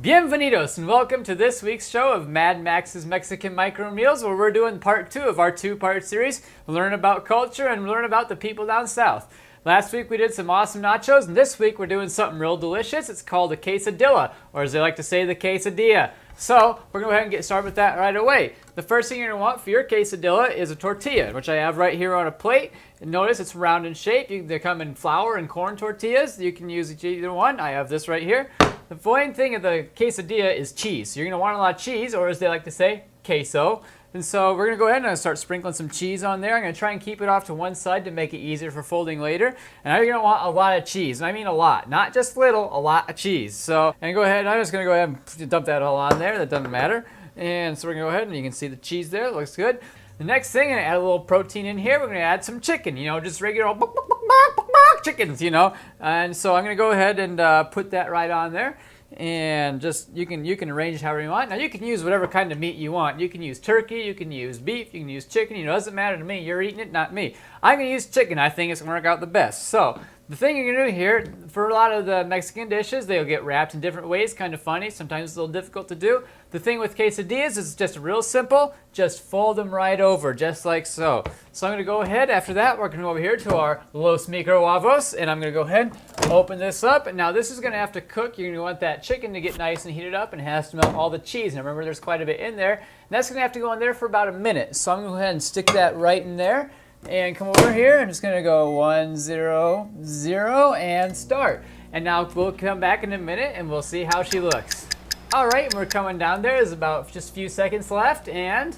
Bienvenidos and welcome to this week's show of Mad Max's Mexican Micro Meals, where we're doing part 2 of our 2-part series, learn about culture and learn about the people down south. Last week we did some awesome nachos, and this week we're doing something real delicious. It's called a quesadilla, or as they like to say, the quesadilla. So we're going to go ahead and get started with that right away. The first thing you're going to want for your quesadilla is a tortilla, which I have right here on a plate. And notice it's round in shape. They come in flour and corn tortillas. You can use either one. I have this right here. The main thing of the quesadilla is cheese. So you're going to want a lot of cheese, or as they like to say, queso. And so we're going to go ahead and start sprinkling some cheese on there. I'm going to try and keep it off to one side to make it easier for folding later. And now you're going to want a lot of cheese. And I mean a lot. Not just little, a lot of cheese. So, and go ahead, I'm just going to go ahead and dump that all on there. That doesn't matter. And so we're going to go ahead and you can see the cheese there. It looks good. The next thing, I'm going to add a little protein in here. We're going to add some chicken, just regular old chickens, And so I'm going to go ahead and put that right on there. And just you can arrange it however you want. Now you can use whatever kind of meat you want. You can use turkey, you can use beef, you can use chicken. It doesn't matter to me. You're eating it, not me. I'm going to use chicken. I think it's going to work out the best. So the thing you're going to do here, for a lot of the Mexican dishes, they'll get wrapped in different ways. Kind of funny. Sometimes it's a little difficult to do. The thing with quesadillas is it's just real simple. Just fold them right over, just like so. So I'm going to go ahead. After that, we're going to go over here to our Los Microavos, and I'm going to go ahead and open this up. And now this is going to have to cook. You're going to want that chicken to get nice and heated up, and it has to melt all the cheese. Now remember, there's quite a bit in there. And that's going to have to go in there for about a minute. So I'm going to go ahead and stick that right in there. And come over here. I'm just going to go 1, 0, 0, and start. And now we'll come back in a minute, and we'll see how she looks. All right, we're coming down there. There's about just a few seconds left, and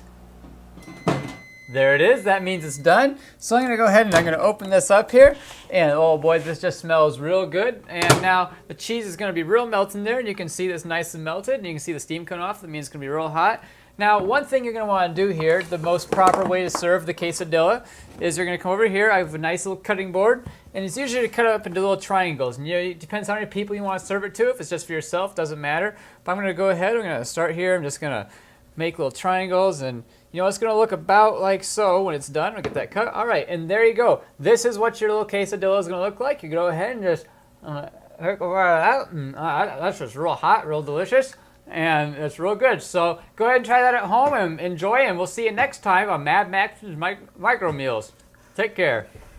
there it is. That means it's done. So I'm going to go ahead and I'm going to open this up here. And oh boy, this just smells real good. And now the cheese is going to be real melted there, and you can see this nice and melted, and you can see the steam coming off. That means it's going to be real hot. Now, one thing you're going to want to do here, the most proper way to serve the quesadilla, is you're going to come over here. I have a nice little cutting board, and it's usually to cut it up into little triangles. And it depends how many people you want to serve it to. If it's just for yourself, doesn't matter. But I'm going to go ahead. I'm going to start here. I'm just going to make little triangles, and it's going to look about like so when it's done. I'll get that cut. All right, and there you go. This is what your little quesadilla is going to look like. You go ahead and just hook over that. That's just real hot, real delicious. And it's real good. So go ahead and try that at home and enjoy. And we'll see you next time on Mad Max's Micro Meals. Take care.